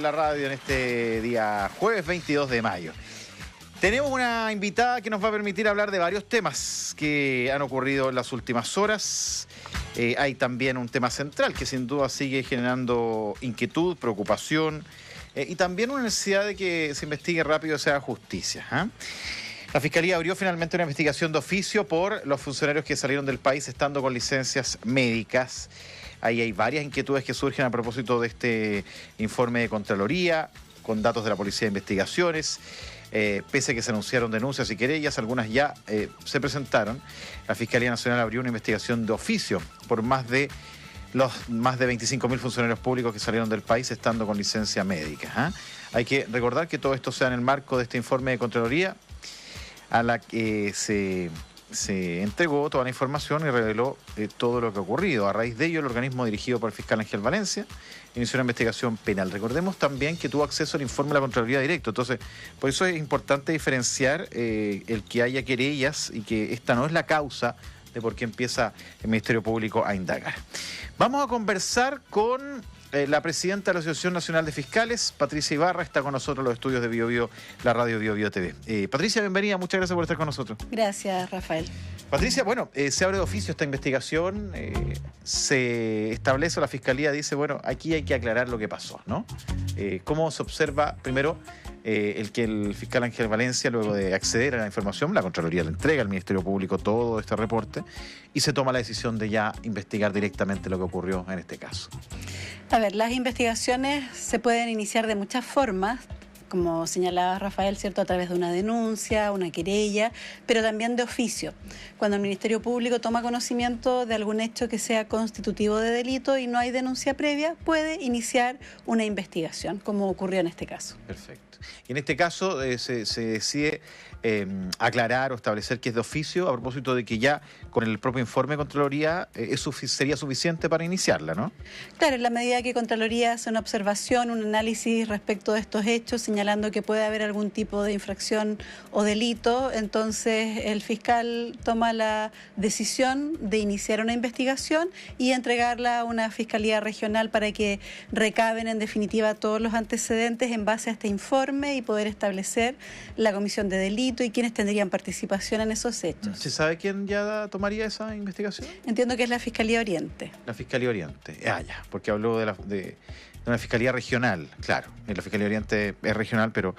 la radio en este día jueves 22 de mayo. Tenemos una invitada que nos va a permitir hablar de varios temas que han ocurrido en las últimas horas. Hay también un tema central que sin duda sigue generando inquietud, preocupación y también una necesidad de que se investigue rápido y se haga justicia. La Fiscalía abrió finalmente una investigación de oficio por los funcionarios que salieron del país estando con licencias médicas. Ahí hay varias inquietudes que surgen a propósito de este informe de Contraloría, con datos de la Policía de Investigaciones. Pese a que se anunciaron denuncias y querellas, algunas ya se presentaron. La Fiscalía Nacional abrió una investigación de oficio por más de 25.000 funcionarios públicos que salieron del país estando con licencia médica. Hay que recordar que todo esto sea en el marco de este informe de Contraloría, a la que se entregó toda la información y reveló todo lo que ha ocurrido. A raíz de ello, el organismo dirigido por el fiscal Ángel Valencia inició una investigación penal. Recordemos también que tuvo acceso al informe de la Contraloría directo. Entonces, por eso es importante diferenciar el que haya querellas y que esta no es la causa de por qué empieza el Ministerio Público a indagar. Vamos a conversar con la presidenta de la Asociación Nacional de Fiscales, Patricia Ibarra, está con nosotros en los estudios de BioBio, la radio BioBio TV. Patricia, bienvenida, muchas gracias por estar con nosotros. Gracias, Rafael. Patricia, bueno, se abre de oficio esta investigación, se establece, la Fiscalía dice, bueno, aquí hay que aclarar lo que pasó, ¿no? ¿Cómo se observa, primero, el que el fiscal Ángel Valencia, luego de acceder a la información, la Contraloría le entrega al Ministerio Público todo este reporte y se toma la decisión de ya investigar directamente lo que ocurrió en este caso? A ver, las investigaciones se pueden iniciar de muchas formas, como señalaba Rafael, ¿cierto?, a través de una denuncia, una querella, pero también de oficio. Cuando el Ministerio Público toma conocimiento de algún hecho que sea constitutivo de delito y no hay denuncia previa, puede iniciar una investigación, como ocurrió en este caso. Perfecto. Y en este caso se decide aclarar o establecer que es de oficio, a propósito de que ya con el propio informe de Contraloría sería suficiente para iniciarla, ¿no? Claro, en la medida que Contraloría hace una observación, un análisis respecto de estos hechos, señalando que puede haber algún tipo de infracción o delito, entonces el fiscal toma la decisión de iniciar una investigación y entregarla a una fiscalía regional para que recaben en definitiva todos los antecedentes en base a este informe y poder establecer la comisión de delito y quiénes tendrían participación en esos hechos. ¿Se sabe quién ya tomaría esa investigación? Entiendo que es la Fiscalía Oriente. La Fiscalía Oriente. Ya, porque habló de una Fiscalía regional, claro. La Fiscalía Oriente es regional, pero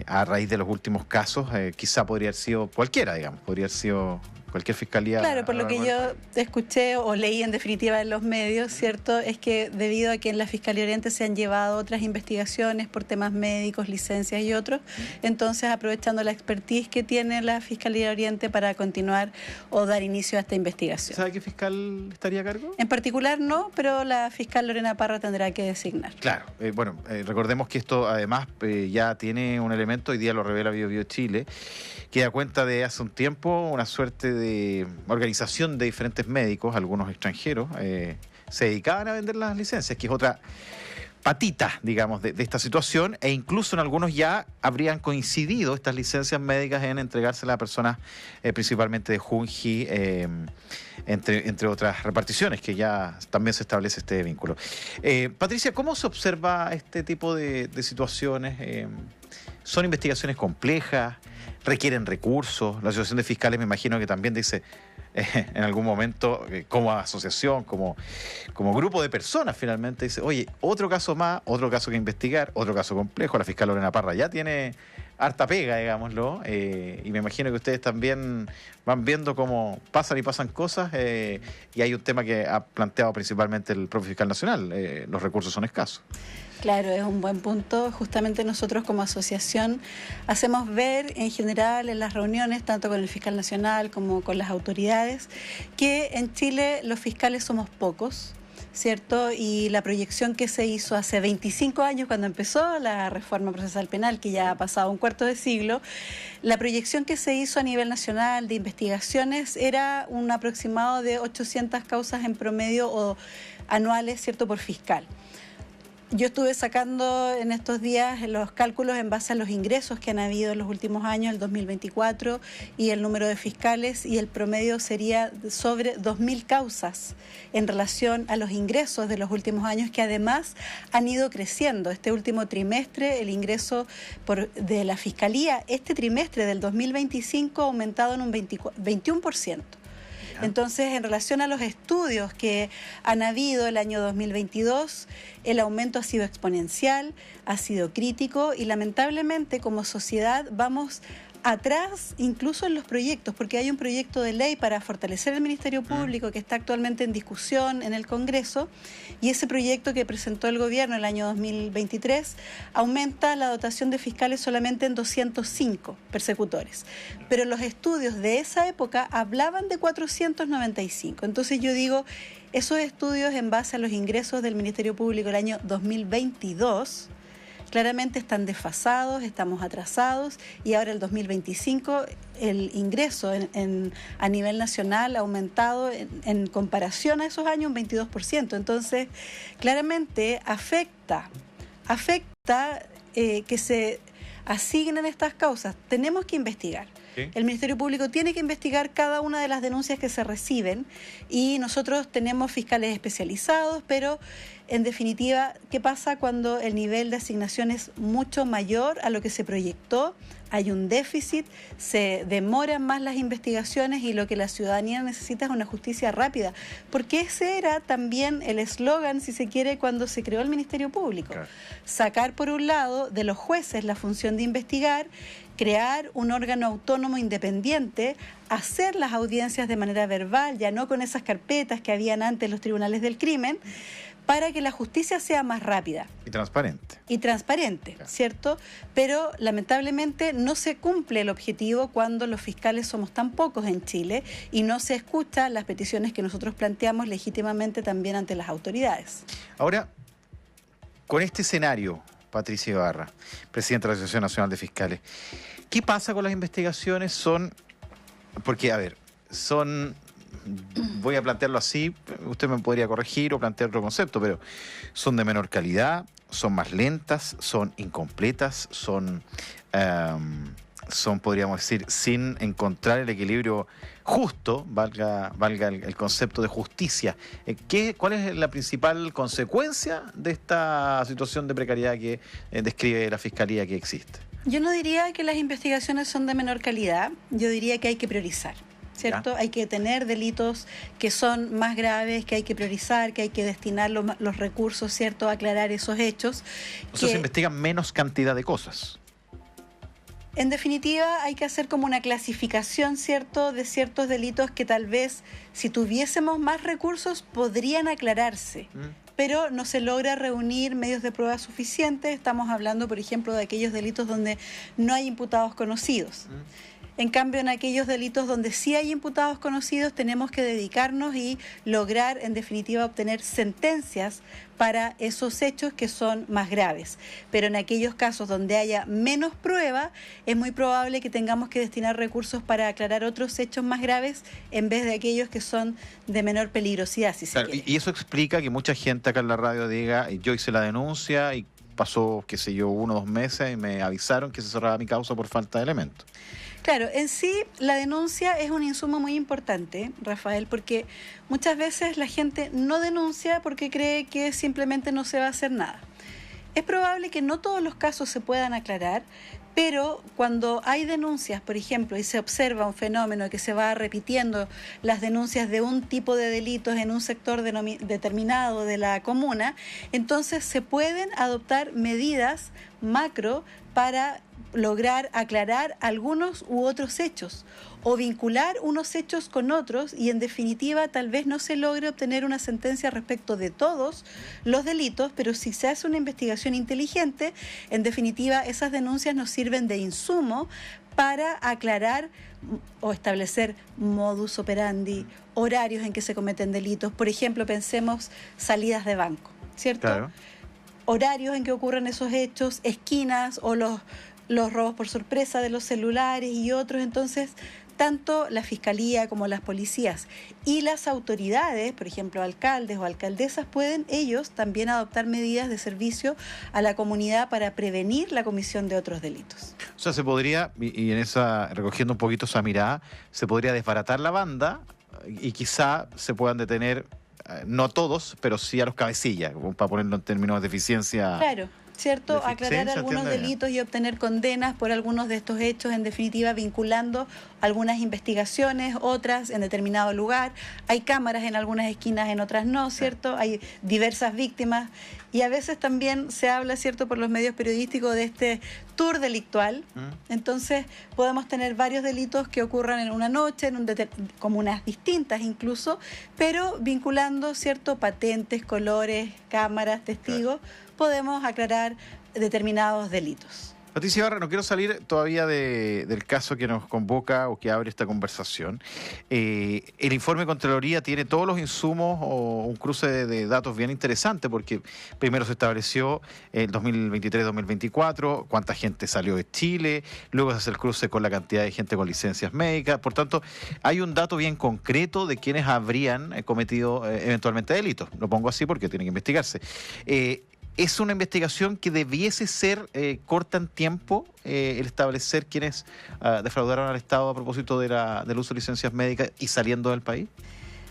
a raíz de los últimos casos, quizá podría haber sido cualquiera, digamos, podría haber sido cualquier fiscalía. Claro, por lo que yo escuché o leí en definitiva en los medios, ¿cierto?, es que debido a que en la Fiscalía Oriente se han llevado otras investigaciones por temas médicos, licencias y otros, entonces aprovechando la expertise que tiene la Fiscalía Oriente para continuar o dar inicio a esta investigación. ¿Sabe qué fiscal estaría a cargo? En particular no, pero la fiscal Lorena Parra tendrá que designar. Claro, recordemos que esto además ya tiene un elemento, hoy día lo revela BioBio Chile, que da cuenta de hace un tiempo una suerte de organización de diferentes médicos, algunos extranjeros, se dedicaban a vender las licencias, que es otra patita, digamos, de esta situación, e incluso en algunos ya habrían coincidido estas licencias médicas en entregárselas a personas principalmente de Junji, entre otras reparticiones, que ya también se establece este vínculo. Patricia, ¿cómo se observa este tipo de situaciones? ¿Son investigaciones complejas? ¿Requieren recursos? La Asociación de Fiscales me imagino que también dice en algún momento, como asociación, como grupo de personas finalmente, dice, oye, otro caso más, otro caso que investigar, otro caso complejo. La fiscal Lorena Parra ya tiene harta pega, digámoslo, y me imagino que ustedes también van viendo cómo pasan cosas, y hay un tema que ha planteado principalmente el propio fiscal nacional, los recursos son escasos. Claro, es un buen punto. Justamente nosotros como asociación hacemos ver en general en las reuniones, tanto con el fiscal nacional como con las autoridades, que en Chile los fiscales somos pocos, ¿cierto? Y la proyección que se hizo hace 25 años, cuando empezó la reforma procesal penal, que ya ha pasado un cuarto de siglo, la proyección que se hizo a nivel nacional de investigaciones era un aproximado de 800 causas en promedio o anuales, ¿cierto?, por fiscal. Yo estuve sacando en estos días los cálculos en base a los ingresos que han habido en los últimos años, el 2024, y el número de fiscales, y el promedio sería sobre 2.000 causas en relación a los ingresos de los últimos años, que además han ido creciendo. Este último trimestre, el ingreso de la Fiscalía, este trimestre del 2025 ha aumentado en un 21%. Entonces, en relación a los estudios que han habido el año 2022, el aumento ha sido exponencial, ha sido crítico y lamentablemente como sociedad vamos atrás incluso en los proyectos, porque hay un proyecto de ley para fortalecer el Ministerio Público que está actualmente en discusión en el Congreso, y ese proyecto que presentó el gobierno el año 2023 aumenta la dotación de fiscales solamente en 205 persecutores, pero los estudios de esa época hablaban de 495. Entonces yo digo, esos estudios en base a los ingresos del Ministerio Público el año 2022 claramente están desfasados, estamos atrasados, y ahora el 2025 el ingreso a nivel nacional ha aumentado en comparación a esos años un 22%. Entonces, claramente afecta que se asignen estas causas. Tenemos que investigar. ¿Sí? El Ministerio Público tiene que investigar cada una de las denuncias que se reciben, y nosotros tenemos fiscales especializados, pero en definitiva, ¿qué pasa cuando el nivel de asignación es mucho mayor a lo que se proyectó? Hay un déficit, se demoran más las investigaciones, y lo que la ciudadanía necesita es una justicia rápida, porque ese era también el eslogan, si se quiere, cuando se creó el Ministerio Público. Claro. Sacar, por un lado, de los jueces la función de investigar, crear un órgano autónomo independiente, hacer las audiencias de manera verbal, ya no con esas carpetas que habían antes los tribunales del crimen, para que la justicia sea más rápida. Y transparente. Y transparente, claro. ¿Cierto? Pero lamentablemente no se cumple el objetivo cuando los fiscales somos tan pocos en Chile y no se escuchan las peticiones que nosotros planteamos legítimamente también ante las autoridades. Ahora, con este escenario, Patricia Ibarra, presidenta de la Asociación Nacional de Fiscales, ¿qué pasa con las investigaciones? Porque, a ver, voy a plantearlo así, usted me podría corregir o plantear otro concepto, pero son de menor calidad, son más lentas, son incompletas, son podríamos decir, sin encontrar el equilibrio justo, valga el concepto de justicia. ¿Cuál es la principal consecuencia de esta situación de precariedad que describe la Fiscalía que existe? Yo no diría que las investigaciones son de menor calidad, yo diría que hay que priorizar. ¿Cierto? ¿Ya? Hay que tener delitos que son más graves, que hay que priorizar, que hay que destinar los recursos, ¿cierto?, a aclarar esos hechos. O sea, se investigan menos cantidad de cosas. En definitiva, hay que hacer como una clasificación, ¿cierto?, de ciertos delitos que tal vez, si tuviésemos más recursos, podrían aclararse. Pero no se logra reunir medios de prueba suficientes. Estamos hablando, por ejemplo, de aquellos delitos donde no hay imputados conocidos. En cambio, en aquellos delitos donde sí hay imputados conocidos, tenemos que dedicarnos y lograr, en definitiva, obtener sentencias para esos hechos que son más graves. Pero en aquellos casos donde haya menos prueba, es muy probable que tengamos que destinar recursos para aclarar otros hechos más graves en vez de aquellos que son de menor peligrosidad, si se quiere. Y eso explica que mucha gente acá en la radio diga, yo hice la denuncia y pasó, qué sé yo, 1 o 2 meses y me avisaron que se cerraba mi causa por falta de elementos. Claro, en sí la denuncia es un insumo muy importante, Rafael, porque muchas veces la gente no denuncia porque cree que simplemente no se va a hacer nada. Es probable que no todos los casos se puedan aclarar, pero cuando hay denuncias, por ejemplo, y se observa un fenómeno que se va repitiendo las denuncias de un tipo de delitos en un sector determinado de la comuna, entonces se pueden adoptar medidas macro para lograr aclarar algunos u otros hechos o vincular unos hechos con otros, y en definitiva tal vez no se logre obtener una sentencia respecto de todos los delitos, pero si se hace una investigación inteligente, en definitiva esas denuncias nos sirven de insumo para aclarar o establecer modus operandi, horarios en que se cometen delitos. Por ejemplo, pensemos salidas de banco, ¿cierto? Claro. Horarios en que ocurren esos hechos, esquinas o los robos por sorpresa de los celulares y otros. Entonces, tanto la Fiscalía como las policías y las autoridades, por ejemplo, alcaldes o alcaldesas, pueden ellos también adoptar medidas de servicio a la comunidad para prevenir la comisión de otros delitos. O sea, se podría, y en esa, recogiendo un poquito esa mirada, se podría desbaratar la banda y quizá se puedan detener, no todos, pero sí a los cabecillas, para ponerlo en términos de eficiencia. Claro. ¿Cierto? Aclarar algunos bien. delitos y obtener condenas por algunos de estos hechos, en definitiva vinculando algunas investigaciones, otras en determinado lugar. Hay cámaras en algunas esquinas, en otras no, ¿cierto? Hay diversas víctimas y a veces también se habla, ¿cierto?, por los medios periodísticos de este tour delictual. Entonces podemos tener varios delitos que ocurran en una noche, en comunas distintas incluso, pero vinculando, ¿cierto?, patentes, colores, cámaras, testigos, podemos aclarar determinados delitos. Patricia Ibarra, no quiero salir todavía del caso que nos convoca o que abre esta conversación. El informe de Contraloría tiene todos los insumos o un cruce de datos bien interesante, porque primero se estableció el 2023-2024, cuánta gente salió de Chile, luego se hace el cruce con la cantidad de gente con licencias médicas. Por tanto, hay un dato bien concreto de quienes habrían cometido eventualmente delitos. Lo pongo así porque tiene que investigarse. ¿Es una investigación que debiese ser corta en tiempo, el establecer quiénes defraudaron al Estado a propósito del uso de licencias médicas y saliendo del país?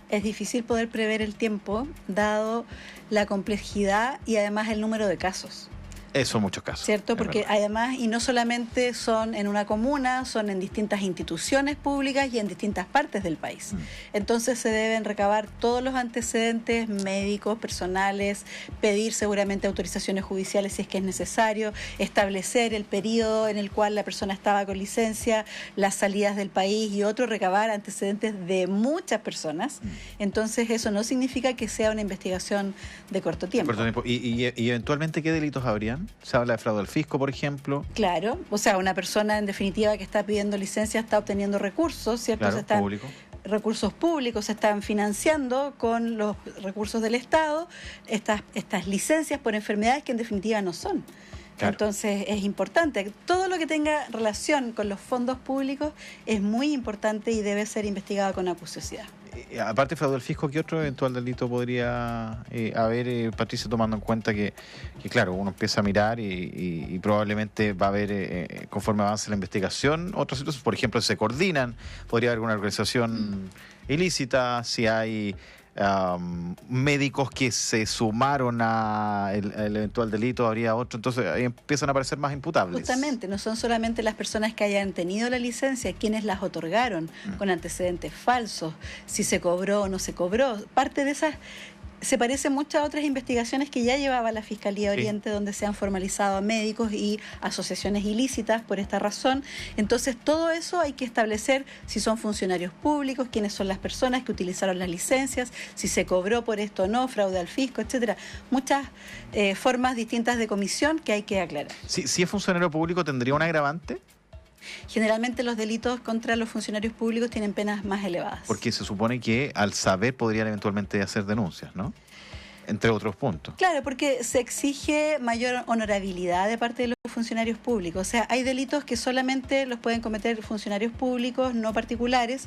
Es difícil poder prever el tiempo, dado la complejidad y además el número de casos. Eso en muchos casos. ¿Cierto? Porque además, y no solamente son en una comuna, son en distintas instituciones públicas y en distintas partes del país. Entonces se deben recabar todos los antecedentes médicos, personales, pedir seguramente autorizaciones judiciales si es que es necesario, establecer el periodo en el cual la persona estaba con licencia, las salidas del país y otro, recabar antecedentes de muchas personas. Entonces eso no significa que sea una investigación de corto tiempo. ¿Y eventualmente qué delitos habrían? Se habla de fraude al fisco, por ejemplo. Claro, o sea, una persona en definitiva que está pidiendo licencia está obteniendo recursos, ¿cierto? Claro, recursos públicos se están financiando con los recursos del Estado estas licencias por enfermedades que en definitiva no son. Claro. Entonces es importante. Todo lo que tenga relación con los fondos públicos es muy importante y debe ser investigado con acuciosidad. Aparte de fraude al fisco, ¿qué otro eventual delito podría haber, Patricia, tomando en cuenta que claro, uno empieza a mirar y probablemente va a haber, conforme avance la investigación, otros situaciones, por ejemplo, se coordinan, podría haber alguna organización ilícita, si hay médicos que se sumaron al eventual delito, habría otro, entonces ahí empiezan a aparecer más imputables. Justamente, no son solamente las personas que hayan tenido la licencia, quienes las otorgaron con antecedentes falsos, si se cobró o no se cobró. Parte de esas se parece mucho a otras investigaciones que ya llevaba la Fiscalía Oriente, donde se han formalizado a médicos y asociaciones ilícitas por esta razón. Entonces, todo eso hay que establecer si son funcionarios públicos, quiénes son las personas que utilizaron las licencias, si se cobró por esto o no, fraude al fisco, etcétera. Muchas formas distintas de comisión que hay que aclarar. Si es funcionario público, ¿tendría un agravante? Generalmente los delitos contra los funcionarios públicos tienen penas más elevadas. Porque se supone que al saber podrían eventualmente hacer denuncias, ¿no? Entre otros puntos. Claro, porque se exige mayor honorabilidad de parte de los funcionarios públicos. O sea, hay delitos que solamente los pueden cometer funcionarios públicos, no particulares,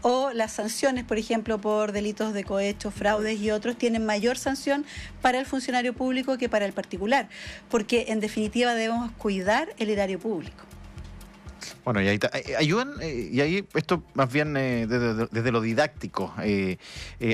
o las sanciones, por ejemplo, por delitos de cohecho, fraudes y otros, tienen mayor sanción para el funcionario público que para el particular, porque en definitiva debemos cuidar el erario público. Bueno, y ahí ayudan, y ahí esto más bien desde lo didáctico,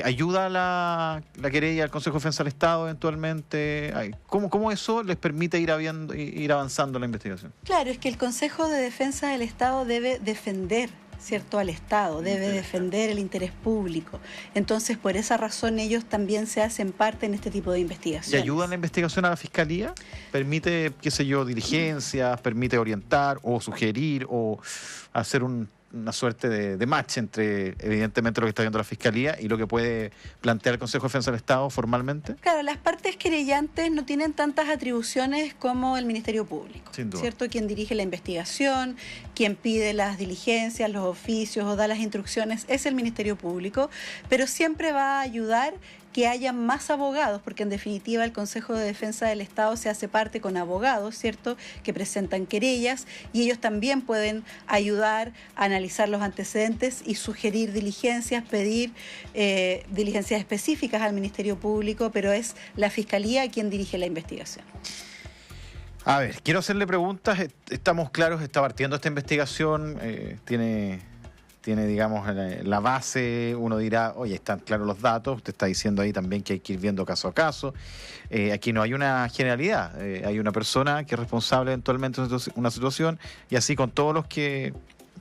¿ayuda la querella al Consejo de Defensa del Estado eventualmente? ¿Cómo eso les permite ir avanzando en la investigación? Claro, es que el Consejo de Defensa del Estado debe defender, ¿cierto?, al Estado, debe defender el interés público. Entonces, por esa razón, ellos también se hacen parte en este tipo de investigaciones. ¿Y ayudan la investigación a la Fiscalía? ¿Permite, qué sé yo, diligencias? ¿Permite orientar o sugerir o hacer una suerte de match entre, evidentemente, lo que está viendo la Fiscalía y lo que puede plantear el Consejo de Defensa del Estado formalmente? Claro, las partes querellantes no tienen tantas atribuciones como el Ministerio Público, sin duda, ¿cierto? Quien dirige la investigación, quien pide las diligencias, los oficios o da las instrucciones es el Ministerio Público, pero siempre va a ayudar que haya más abogados, porque en definitiva el Consejo de Defensa del Estado se hace parte con abogados, ¿cierto?, que presentan querellas y ellos también pueden ayudar a analizar los antecedentes y sugerir diligencias, pedir diligencias específicas al Ministerio Público, pero es la Fiscalía quien dirige la investigación. A ver, quiero hacerle preguntas. Estamos claros, está partiendo esta investigación, tiene, digamos, la base. Uno dirá, oye, están claros los datos. Usted está diciendo ahí también que hay que ir viendo caso a caso. Aquí no hay una generalidad. Hay una persona que es responsable eventualmente de una situación, y así con todos los que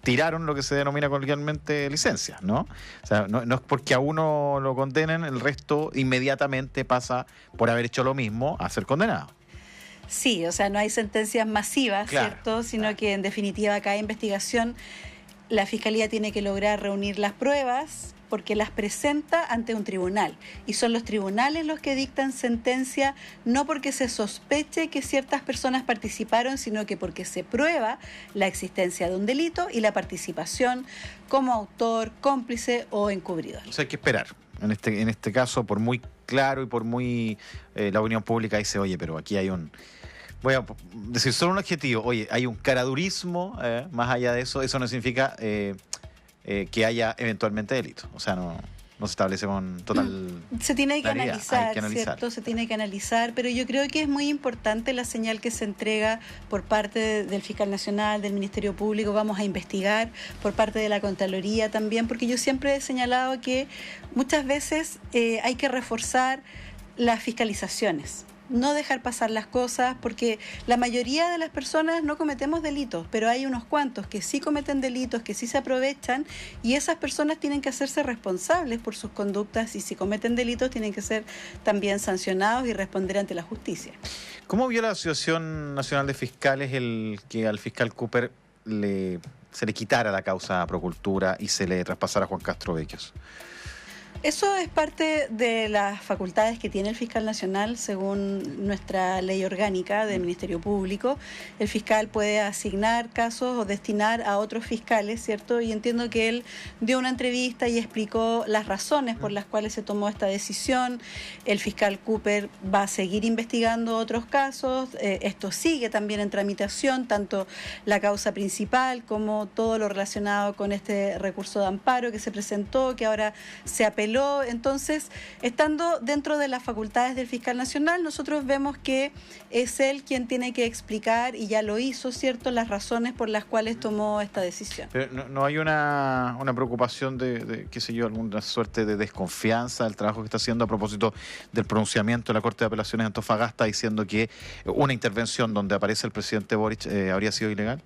tiraron lo que se denomina coloquialmente licencias, ¿no? O sea, no es porque a uno lo condenen, el resto inmediatamente pasa por haber hecho lo mismo a ser condenado. Sí, o sea, no hay sentencias masivas, claro, ¿cierto? Sino que en definitiva cada investigación la Fiscalía tiene que lograr reunir las pruebas porque las presenta ante un tribunal. Y son los tribunales los que dictan sentencia, no porque se sospeche que ciertas personas participaron, sino que porque se prueba la existencia de un delito y la participación como autor, cómplice o encubridor. O sea, hay que esperar. En este caso, por muy claro y por muy... la opinión pública dice, oye, pero aquí hay un... Voy a decir solo un adjetivo. Oye, hay un caradurismo, más allá de eso. Eso no significa que haya eventualmente delito. O sea, no se establece con total se tiene que analizar, analizar, ¿cierto? Se tiene que analizar, pero yo creo que es muy importante la señal que se entrega por parte del Fiscal Nacional, del Ministerio Público. Vamos a investigar por parte de la Contraloría también, porque yo siempre he señalado que muchas veces hay que reforzar las fiscalizaciones. No dejar pasar las cosas, porque la mayoría de las personas no cometemos delitos, pero hay unos cuantos que sí cometen delitos, que sí se aprovechan, y esas personas tienen que hacerse responsables por sus conductas, y si cometen delitos tienen que ser también sancionados y responder ante la justicia. ¿Cómo vio la Asociación Nacional de Fiscales el que al fiscal Cooper se le quitara la causa Procultura y se le traspasara a Juan Castro Vecchios? Eso es parte de las facultades que tiene el fiscal nacional según nuestra ley orgánica del Ministerio Público. El fiscal puede asignar casos o destinar a otros fiscales, ¿cierto? Y entiendo que él dio una entrevista y explicó las razones por las cuales se tomó esta decisión. El fiscal Cooper va a seguir investigando otros casos. Esto sigue también en tramitación, tanto la causa principal como todo lo relacionado con este recurso de amparo que se presentó, que ahora se apeló. Entonces, estando dentro de las facultades del fiscal nacional, nosotros vemos que es él quien tiene que explicar, y ya lo hizo, ¿cierto?, las razones por las cuales tomó esta decisión. Pero no hay una preocupación de, qué sé yo, alguna suerte de desconfianza del trabajo que está haciendo a propósito del pronunciamiento de la Corte de Apelaciones de Antofagasta diciendo que una intervención donde aparece el presidente Boric habría sido ilegal?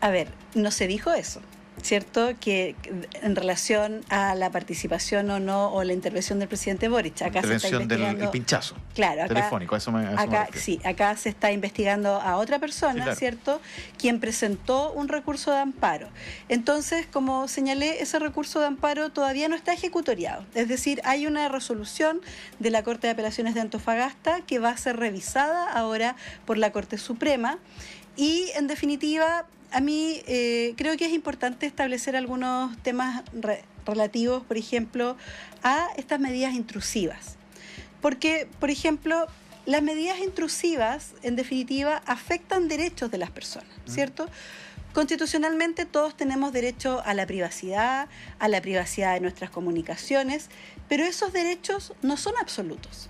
A ver, no se dijo eso, ¿cierto?, que en relación a la participación o no, o la intervención del presidente Boric. Acá intervención se está investigando del pinchazo, claro, acá, telefónico, eso me refiero. Sí, acá se está investigando a otra persona, sí, claro, ¿cierto?, quien presentó un recurso de amparo. Entonces, como señalé, ese recurso de amparo todavía no está ejecutoriado. Es decir, hay una resolución de la Corte de Apelaciones de Antofagasta que va a ser revisada ahora por la Corte Suprema, y en definitiva, a mí creo que es importante establecer algunos temas relativos, por ejemplo, a estas medidas intrusivas. Porque, por ejemplo, las medidas intrusivas, en definitiva, afectan derechos de las personas, ¿cierto? Constitucionalmente todos tenemos derecho a la privacidad de nuestras comunicaciones, pero esos derechos no son absolutos.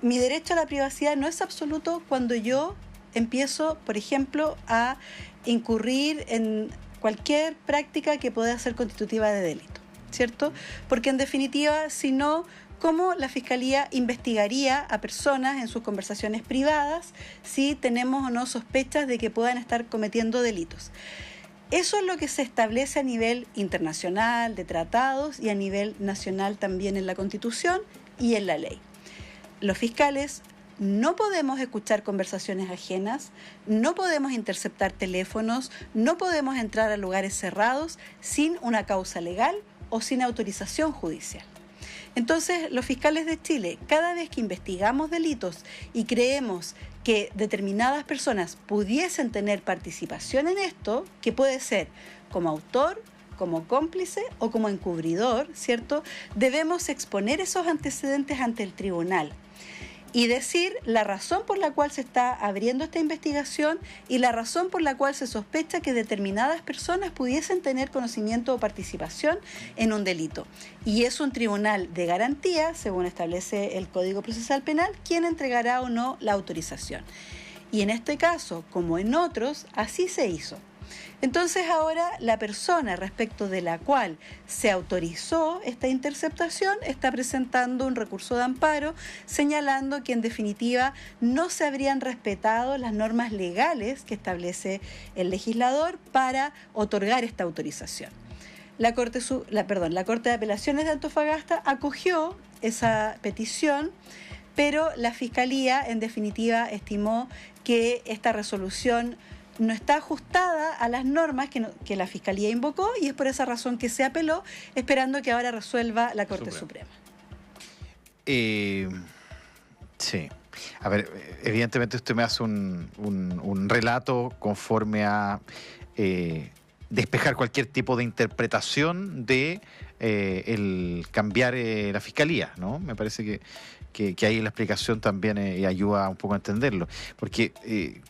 Mi derecho a la privacidad no es absoluto cuando yo empiezo, por ejemplo, a incurrir en cualquier práctica que pueda ser constitutiva de delito, ¿cierto? Porque en definitiva, si no, ¿cómo la Fiscalía investigaría a personas en sus conversaciones privadas si tenemos o no sospechas de que puedan estar cometiendo delitos? Eso es lo que se establece a nivel internacional, de tratados, y a nivel nacional también en la Constitución y en la ley. Los fiscales no podemos escuchar conversaciones ajenas, no podemos interceptar teléfonos, no podemos entrar a lugares cerrados sin una causa legal o sin autorización judicial. Entonces, los fiscales de Chile, cada vez que investigamos delitos y creemos que determinadas personas pudiesen tener participación en esto, que puede ser como autor, como cómplice o como encubridor, ¿cierto? Debemos exponer esos antecedentes ante el tribunal y decir la razón por la cual se está abriendo esta investigación y la razón por la cual se sospecha que determinadas personas pudiesen tener conocimiento o participación en un delito. Y es un tribunal de garantía, según establece el Código Procesal Penal, quien entregará o no la autorización. Y en este caso, como en otros, así se hizo. Entonces ahora la persona respecto de la cual se autorizó esta interceptación está presentando un recurso de amparo señalando que en definitiva no se habrían respetado las normas legales que establece el legislador para otorgar esta autorización. La Corte de Apelaciones de Antofagasta acogió esa petición, pero la Fiscalía en definitiva estimó que esta resolución no está ajustada a las normas que la Fiscalía invocó y es por esa razón que se apeló, esperando que ahora resuelva la Corte Suprema. Sí. A ver, evidentemente usted me hace un relato conforme a despejar cualquier tipo de interpretación de el cambiar la Fiscalía, ¿no? Me parece que ahí la explicación también ayuda un poco a entenderlo. Porque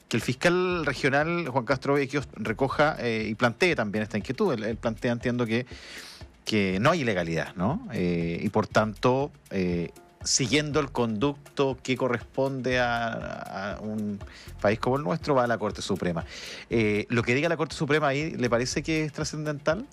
que el fiscal regional, Juan Castrovecchios, recoja y plantee también esta inquietud. Él plantea, entiendo, que no hay ilegalidad, ¿no? Y por tanto, siguiendo el conducto que corresponde a un país como el nuestro, va a la Corte Suprema. ¿Lo que diga la Corte Suprema ahí le parece que es trascendental?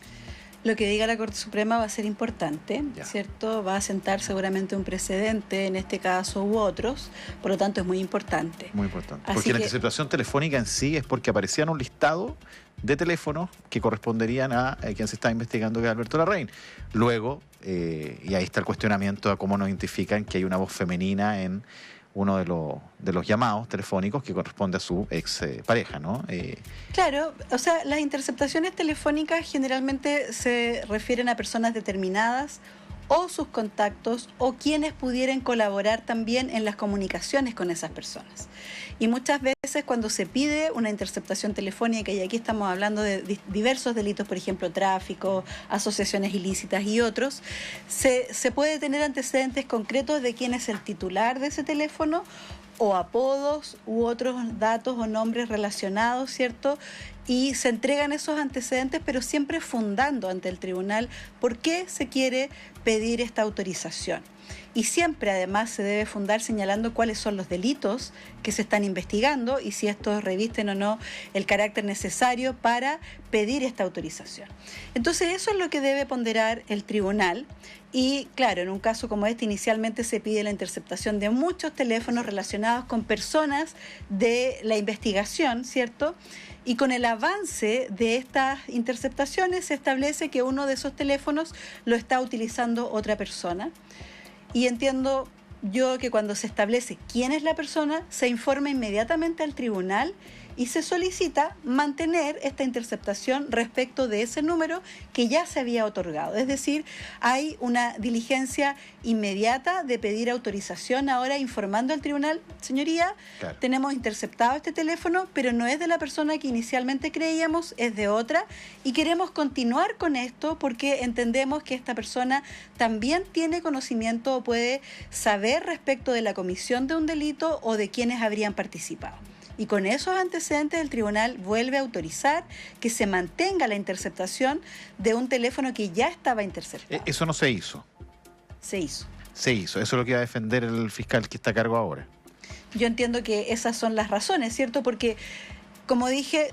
Lo que diga la Corte Suprema va a ser importante, ¿cierto? Va a sentar seguramente un precedente en este caso u otros, por lo tanto es muy importante. Muy importante. Porque la interceptación telefónica en sí es porque aparecían un listado de teléfonos que corresponderían a quien se está investigando, que es Alberto Larraín. Luego, y ahí está el cuestionamiento a cómo nos identifican que hay una voz femenina en uno de los llamados telefónicos que corresponde a su ex pareja, ¿no? Claro, o sea, las interceptaciones telefónicas generalmente se refieren a personas determinadas o sus contactos o quienes pudieran colaborar también en las comunicaciones con esas personas. Y muchas veces cuando se pide una interceptación telefónica, y aquí estamos hablando de diversos delitos, por ejemplo, tráfico, asociaciones ilícitas y otros, se puede tener antecedentes concretos de quién es el titular de ese teléfono o apodos u otros datos o nombres relacionados, ¿cierto? Y se entregan esos antecedentes, pero siempre fundando ante el tribunal por qué se quiere pedir esta autorización. Y siempre además se debe fundar señalando cuáles son los delitos que se están investigando y si estos revisten o no el carácter necesario para pedir esta autorización. Entonces eso es lo que debe ponderar el tribunal. Y claro, en un caso como este inicialmente se pide la interceptación de muchos teléfonos relacionados con personas de la investigación, ¿cierto? Y con el avance de estas interceptaciones se establece que uno de esos teléfonos lo está utilizando otra persona. Y entiendo yo que cuando se establece quién es la persona, se informa inmediatamente al tribunal y se solicita mantener esta interceptación respecto de ese número que ya se había otorgado. Es decir, hay una diligencia inmediata de pedir autorización ahora informando al tribunal, señoría, claro, tenemos interceptado este teléfono, pero no es de la persona que inicialmente creíamos, es de otra, y queremos continuar con esto porque entendemos que esta persona también tiene conocimiento o puede saber respecto de la comisión de un delito o de quienes habrían participado. Y con esos antecedentes el tribunal vuelve a autorizar que se mantenga la interceptación de un teléfono que ya estaba interceptado. Eso no se hizo. Se hizo. Se hizo. Eso es lo que va a defender el fiscal que está a cargo ahora. Yo entiendo que esas son las razones, ¿cierto? Porque, como dije,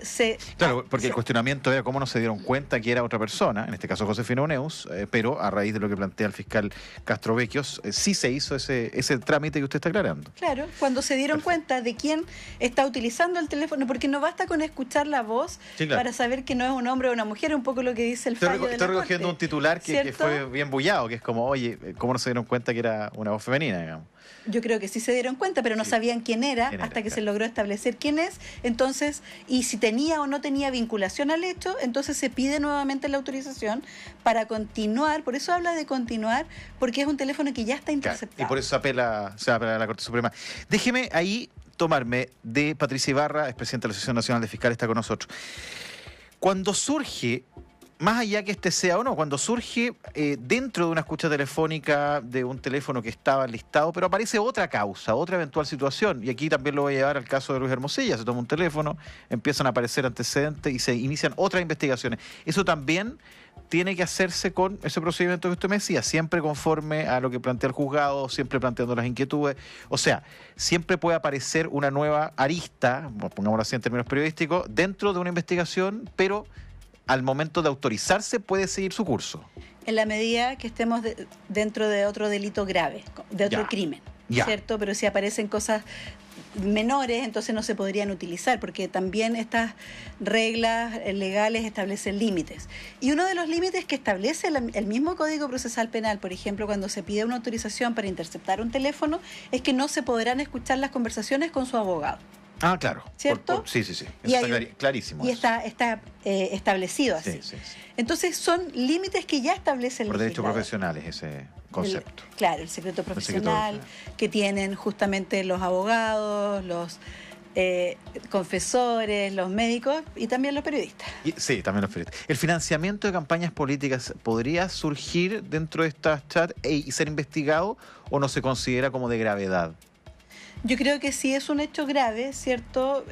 Claro, porque el cuestionamiento era cómo no se dieron cuenta que era otra persona, en este caso Josefina Uneus, pero a raíz de lo que plantea el fiscal Castrovecchios, sí se hizo ese trámite que usted está aclarando. Claro, cuando se dieron cuenta de quién está utilizando el teléfono, porque no basta con escuchar la voz, sí, claro, para saber que no es un hombre o una mujer, un poco lo que dice el fallo de la Corte. Estoy recogiendo un titular que fue bien bullado, que es como, oye, ¿cómo no se dieron cuenta que era una voz femenina, digamos? Yo creo que sí se dieron cuenta, pero no sabían quién era hasta que se logró establecer quién es. Entonces, y si tenía o no tenía vinculación al hecho, entonces se pide nuevamente la autorización para continuar. Por eso habla de continuar, porque es un teléfono que ya está interceptado. Claro, y por eso se apela a la Corte Suprema. Déjeme ahí tomarme de Patricia Ibarra, es presidenta de la Asociación Nacional de Fiscales, está con nosotros. Cuando surge más allá que este sea o no, cuando surge dentro de una escucha telefónica de un teléfono que estaba listado, pero aparece otra causa, otra eventual situación, y aquí también lo voy a llevar al caso de Luis Hermosilla, se toma un teléfono, empiezan a aparecer antecedentes y se inician otras investigaciones. Eso también tiene que hacerse con ese procedimiento que usted me decía, siempre conforme a lo que plantea el juzgado, siempre planteando las inquietudes. O sea, siempre puede aparecer una nueva arista, pongámoslo así en términos periodísticos, dentro de una investigación, pero al momento de autorizarse puede seguir su curso. En la medida que estemos dentro de otro delito grave, de otro crimen, ¿cierto? Pero si aparecen cosas menores, entonces no se podrían utilizar, porque también estas reglas legales establecen límites. Y uno de los límites que establece el mismo Código Procesal Penal, por ejemplo, cuando se pide una autorización para interceptar un teléfono, es que no se podrán escuchar las conversaciones con su abogado. Ah, claro. ¿Cierto? Sí. Eso está clarísimo. Y está establecido así. Sí. Entonces son límites que ya establece el por derechos legislador. profesionales ese concepto. El secreto profesional que tienen justamente los abogados, los confesores, los médicos y también los periodistas. Sí, también los periodistas. ¿El financiamiento de campañas políticas podría surgir dentro de estas chats y ser investigado o no se considera como de gravedad? Yo creo que sí es un hecho grave, ¿cierto?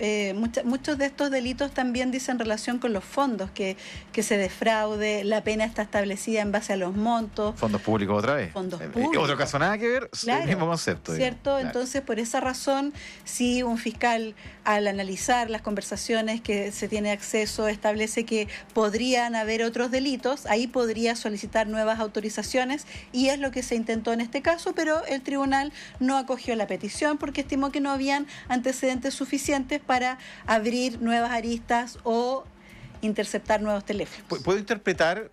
Muchos de estos delitos también dicen relación con los fondos, que se defraude, la pena está establecida en base a los montos. ¿Fondos públicos otra vez? Fondos públicos. Otro caso nada que ver, claro, el mismo concepto. ¿Cierto? Claro. Entonces, por esa razón, si un fiscal, al analizar las conversaciones que se tiene acceso, establece que podrían haber otros delitos, ahí podría solicitar nuevas autorizaciones, y es lo que se intentó en este caso, pero el tribunal no acogió la petición porque estimó que no habían antecedentes suficientes para abrir nuevas aristas o interceptar nuevos teléfonos. ¿Puedo interpretar,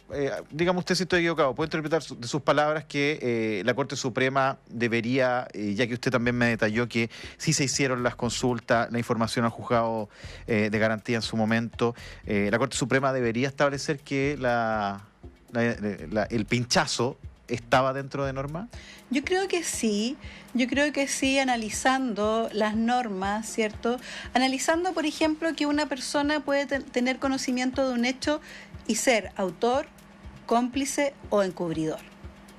dígame usted si estoy equivocado, puedo interpretar de sus palabras que la Corte Suprema debería, ya que usted también me detalló que sí se hicieron las consultas, la información al juzgado de garantía en su momento, la Corte Suprema debería establecer que el pinchazo estaba dentro de norma? Yo creo que sí, analizando las normas, ¿cierto? Analizando, por ejemplo, que una persona puede tener conocimiento de un hecho y ser autor, cómplice o encubridor,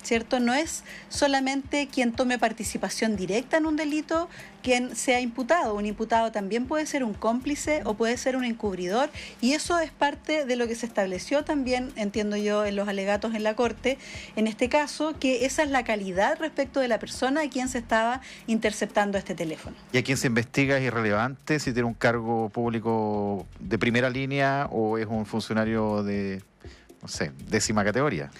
¿cierto? No es solamente quien tome participación directa en un delito quien sea imputado. Un imputado también puede ser un cómplice o puede ser un encubridor, y eso es parte de lo que se estableció también, entiendo yo, en los alegatos en la Corte, en este caso, que esa es la calidad respecto de la persona a quien se estaba interceptando este teléfono. ¿Y a quien se investiga es irrelevante si tiene un cargo público de primera línea o es un funcionario de, no sé, 10ª categoría?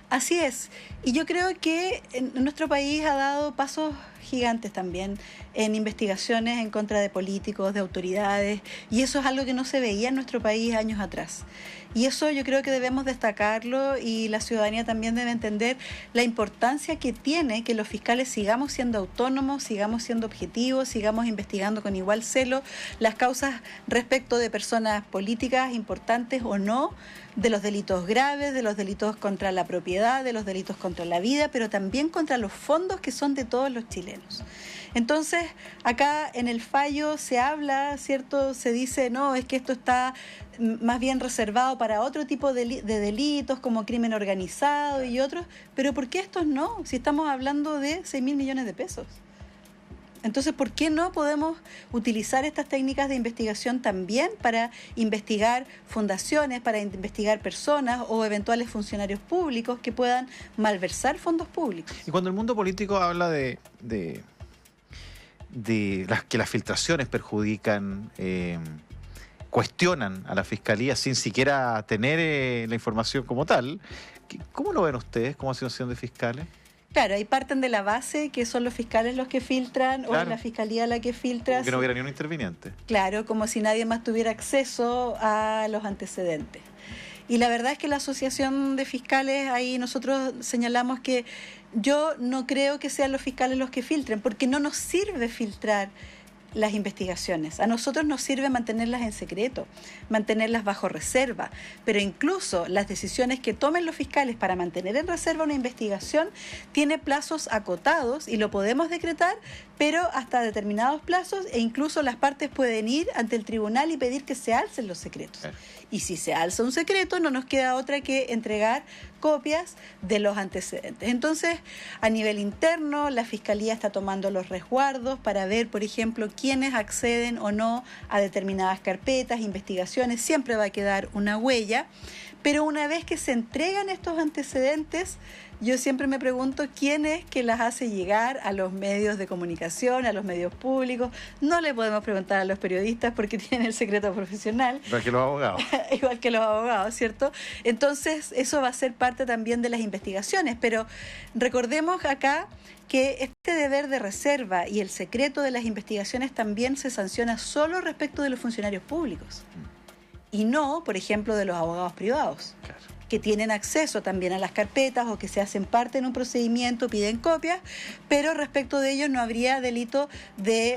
Así es, y yo creo que nuestro país ha dado pasos gigantes también en investigaciones en contra de políticos, de autoridades, y eso es algo que no se veía en nuestro país años atrás. Y eso yo creo que debemos destacarlo, y la ciudadanía también debe entender la importancia que tiene que los fiscales sigamos siendo autónomos, sigamos siendo objetivos, sigamos investigando con igual celo las causas respecto de personas políticas importantes o no, de los delitos graves, de los delitos contra la propiedad, de los delitos contra la vida, pero también contra los fondos que son de todos los chilenos. Entonces, acá en el fallo se habla, ¿cierto? Se dice, no, es que esto está más bien reservado para otro tipo de delitos, como crimen organizado y otros, pero ¿por qué estos no? Si estamos hablando de 6.000 millones de pesos. Entonces, ¿por qué no podemos utilizar estas técnicas de investigación también para investigar fundaciones, para investigar personas o eventuales funcionarios públicos que puedan malversar fondos públicos? Y cuando el mundo político habla de que las filtraciones perjudican, cuestionan a la Fiscalía sin siquiera tener la información como tal, ¿cómo lo ven ustedes como asociación de fiscales? Claro, ahí parten de la base que son los fiscales los que filtran, claro, o es la Fiscalía la que filtra. Como que no hubiera ni un interviniente. Claro, como si nadie más tuviera acceso a los antecedentes. Y la verdad es que la Asociación de Fiscales, ahí nosotros señalamos que yo no creo que sean los fiscales los que filtren, porque no nos sirve filtrar las investigaciones. A nosotros nos sirve mantenerlas en secreto, mantenerlas bajo reserva, pero incluso las decisiones que tomen los fiscales para mantener en reserva una investigación tiene plazos acotados y lo podemos decretar, pero hasta determinados plazos, e incluso las partes pueden ir ante el tribunal y pedir que se alcen los secretos. Y si se alza un secreto, no nos queda otra que entregar copias de los antecedentes. Entonces, a nivel interno, la Fiscalía está tomando los resguardos para ver, por ejemplo, quiénes acceden o no a determinadas carpetas, investigaciones. Siempre va a quedar una huella, pero una vez que se entregan estos antecedentes, yo siempre me pregunto quién es que las hace llegar a los medios de comunicación, a los medios públicos. No le podemos preguntar a los periodistas porque tienen el secreto profesional. Igual que los abogados. Igual que los abogados, ¿cierto? Entonces, eso va a ser parte también de las investigaciones. Pero recordemos acá que este deber de reserva y el secreto de las investigaciones también se sanciona solo respecto de los funcionarios públicos. Y no, por ejemplo, de los abogados privados. Claro. Que tienen acceso también a las carpetas o que se hacen parte en un procedimiento, piden copias, pero respecto de ellos no habría delito de...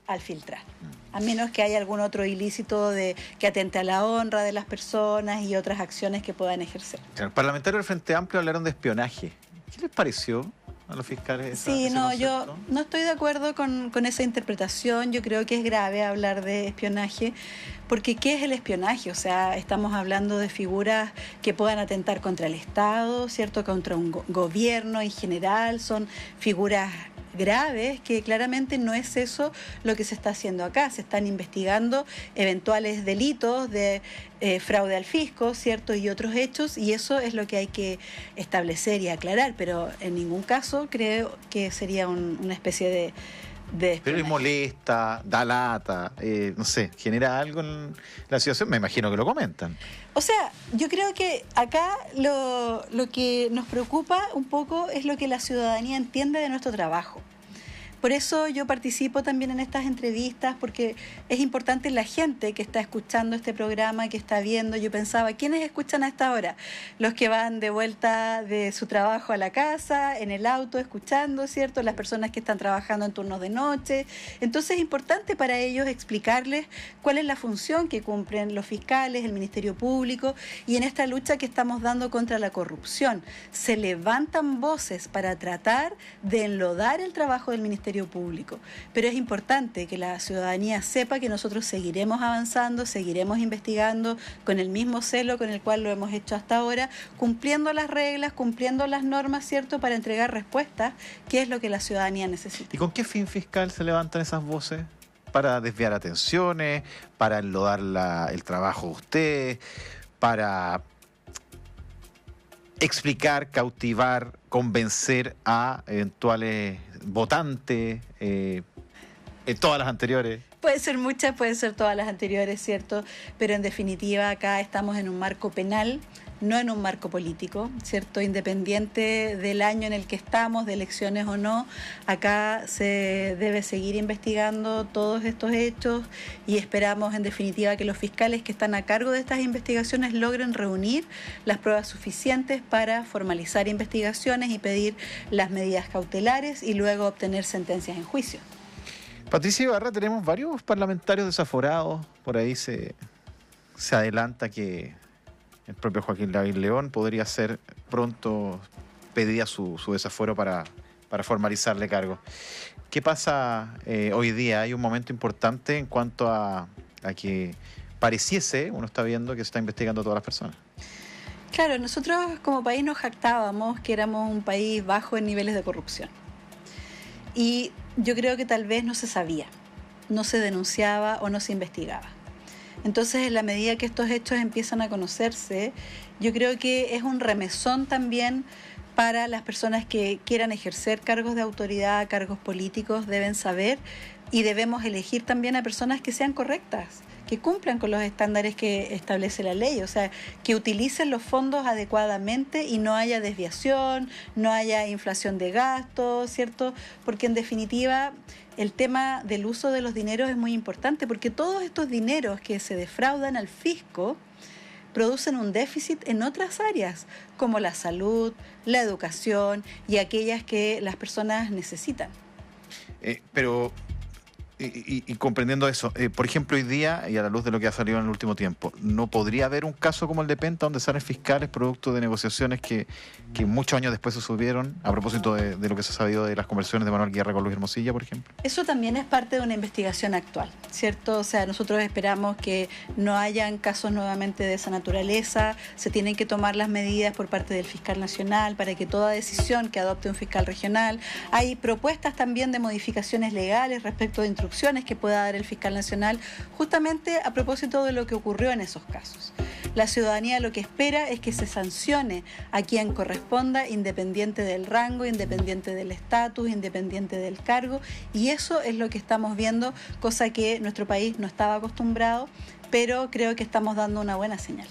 Al filtrar. A menos que haya algún otro ilícito que atente a la honra de las personas y otras acciones que puedan ejercer. Claro, parlamentarios del Frente Amplio hablaron de espionaje. ¿Qué les pareció a los fiscales? Sí, no, yo no estoy de acuerdo con esa interpretación. Yo creo que es grave hablar de espionaje, porque ¿qué es el espionaje? O sea, estamos hablando de figuras que puedan atentar contra el Estado, ¿cierto? Contra un gobierno en general. Son figuras graves que claramente no es eso lo que se está haciendo acá. Se están investigando eventuales delitos de fraude al fisco, ¿cierto? Y otros hechos, y eso es lo que hay que establecer y aclarar, pero en ningún caso creo que sería una especie de pero es molesta, da lata, no sé, genera algo en la situación, me imagino que lo comentan. O sea, yo creo que acá lo que nos preocupa un poco es lo que la ciudadanía entiende de nuestro trabajo. Por eso yo participo también en estas entrevistas, porque es importante la gente que está escuchando este programa, que está viendo. Yo pensaba, ¿quiénes escuchan a esta hora? Los que van de vuelta de su trabajo a la casa, en el auto, escuchando, ¿cierto? Las personas que están trabajando en turnos de noche. Entonces es importante para ellos explicarles cuál es la función que cumplen los fiscales, el Ministerio Público, y en esta lucha que estamos dando contra la corrupción. Se levantan voces para tratar de enlodar el trabajo del Ministerio Público, pero es importante que la ciudadanía sepa que nosotros seguiremos avanzando, seguiremos investigando con el mismo celo con el cual lo hemos hecho hasta ahora, cumpliendo las reglas, cumpliendo las normas, ¿cierto?, para entregar respuestas, que es lo que la ciudadanía necesita. ¿Y con qué fin fiscal se levantan esas voces? ¿Para desviar atenciones? ¿Para enlodar el trabajo de usted? ¿Para explicar, cautivar, convencer a eventuales votantes, en todas las anteriores? Puede ser muchas, pueden ser todas las anteriores, ¿cierto? Pero en definitiva acá estamos en un marco penal, no en un marco político, ¿cierto? Independiente del año en el que estamos, de elecciones o no, acá se debe seguir investigando todos estos hechos y esperamos en definitiva que los fiscales que están a cargo de estas investigaciones logren reunir las pruebas suficientes para formalizar investigaciones y pedir las medidas cautelares y luego obtener sentencias en juicio. Patricia Ibarra, tenemos varios parlamentarios desaforados. Por ahí se adelanta que el propio Joaquín Lavín León podría ser pronto pedida su desafuero para formalizarle cargo. ¿Qué pasa hoy día? Hay un momento importante en cuanto a que pareciese, uno está viendo que se está investigando a todas las personas. Claro, nosotros como país nos jactábamos que éramos un país bajo en niveles de corrupción. Y yo creo que tal vez no se sabía, no se denunciaba o no se investigaba. Entonces, en la medida que estos hechos empiezan a conocerse, yo creo que es un remesón también para las personas que quieran ejercer cargos de autoridad, cargos políticos, deben saber y debemos elegir también a personas que sean correctas, que cumplan con los estándares que establece la ley, o sea, que utilicen los fondos adecuadamente y no haya desviación, no haya inflación de gastos, ¿cierto? Porque en definitiva el tema del uso de los dineros es muy importante, porque todos estos dineros que se defraudan al fisco producen un déficit en otras áreas, como la salud, la educación y aquellas que las personas necesitan. Pero Y comprendiendo eso, por ejemplo, hoy día, y a la luz de lo que ha salido en el último tiempo, ¿no podría haber un caso como el de Penta donde salen fiscales producto de negociaciones que muchos años después se subieron, a propósito de lo que se ha sabido de las conversaciones de Manuel Guerra con Luis Hermosilla, por ejemplo? Eso también es parte de una investigación actual, ¿cierto? O sea, nosotros esperamos que no hayan casos nuevamente de esa naturaleza, se tienen que tomar las medidas por parte del fiscal nacional para que toda decisión que adopte un fiscal regional, hay propuestas también de modificaciones legales respecto de instrucciones que pueda dar el fiscal nacional, justamente a propósito de lo que ocurrió en esos casos. La ciudadanía lo que espera es que se sancione a quien corresponda, independiente del rango, independiente del estatus, independiente del cargo, y eso es lo que estamos viendo, cosa que nuestro país no estaba acostumbrado, pero creo que estamos dando una buena señal.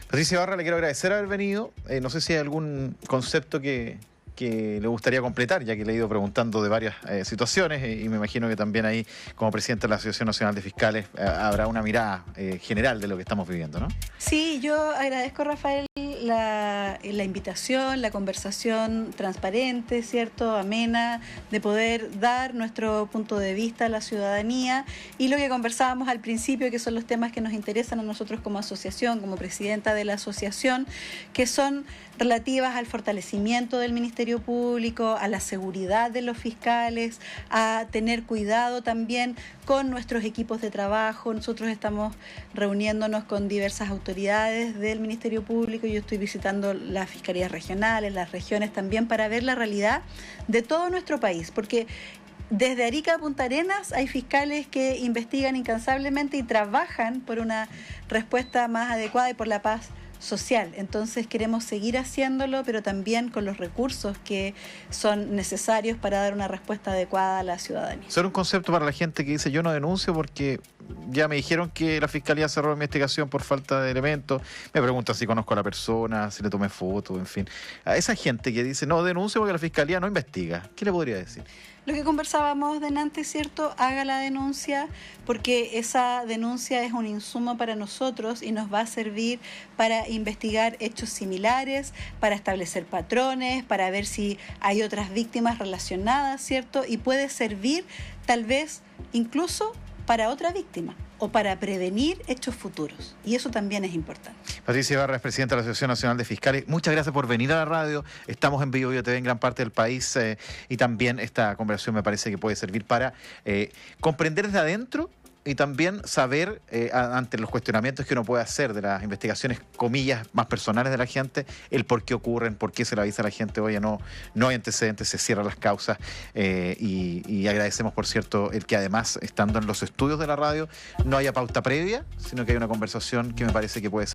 Patricia Ibarra, le quiero agradecer haber venido. No sé si hay algún concepto que le gustaría completar, ya que le he ido preguntando de varias situaciones y me imagino que también ahí, como presidente de la Asociación Nacional de Fiscales, habrá una mirada general de lo que estamos viviendo, ¿no? Sí, yo agradezco, Rafael, la invitación, la conversación transparente, ¿cierto?, amena, de poder dar nuestro punto de vista a la ciudadanía y lo que conversábamos al principio, que son los temas que nos interesan a nosotros como asociación, como presidenta de la asociación, que son relativas al fortalecimiento del Ministerio Público, a la seguridad de los fiscales, a tener cuidado también con nuestros equipos de trabajo. Nosotros estamos reuniéndonos con diversas autoridades del Ministerio Público. Yo estoy visitando las fiscalías regionales, las regiones también, para ver la realidad de todo nuestro país, porque desde Arica a Punta Arenas hay fiscales que investigan incansablemente y trabajan por una respuesta más adecuada y por la paz social. Entonces queremos seguir haciéndolo, pero también con los recursos que son necesarios para dar una respuesta adecuada a la ciudadanía. Ser un concepto para la gente que dice yo no denuncio porque ya me dijeron que la Fiscalía cerró la investigación por falta de elementos. Me preguntan si conozco a la persona, si le tomé fotos, en fin. A esa gente que dice no denuncio porque la Fiscalía no investiga, ¿qué le podría decir? Lo que conversábamos delante, ¿cierto? Haga la denuncia, porque esa denuncia es un insumo para nosotros y nos va a servir para investigar hechos similares, para establecer patrones, para ver si hay otras víctimas relacionadas, ¿cierto? Y puede servir tal vez incluso para otra víctima o para prevenir hechos futuros. Y eso también es importante. Patricia Ibarra es presidenta de la Asociación Nacional de Fiscales. Muchas gracias por venir a la radio. Estamos en Vivo TV en gran parte del país y también esta conversación me parece que puede servir para comprender desde adentro y también saber, ante los cuestionamientos que uno puede hacer de las investigaciones, comillas, más personales de la gente, el por qué ocurren, por qué se le avisa a la gente, oye, no hay antecedentes, se cierran las causas. Y agradecemos, por cierto, el que además, estando en los estudios de la radio, no haya pauta previa, sino que hay una conversación que me parece que puede ser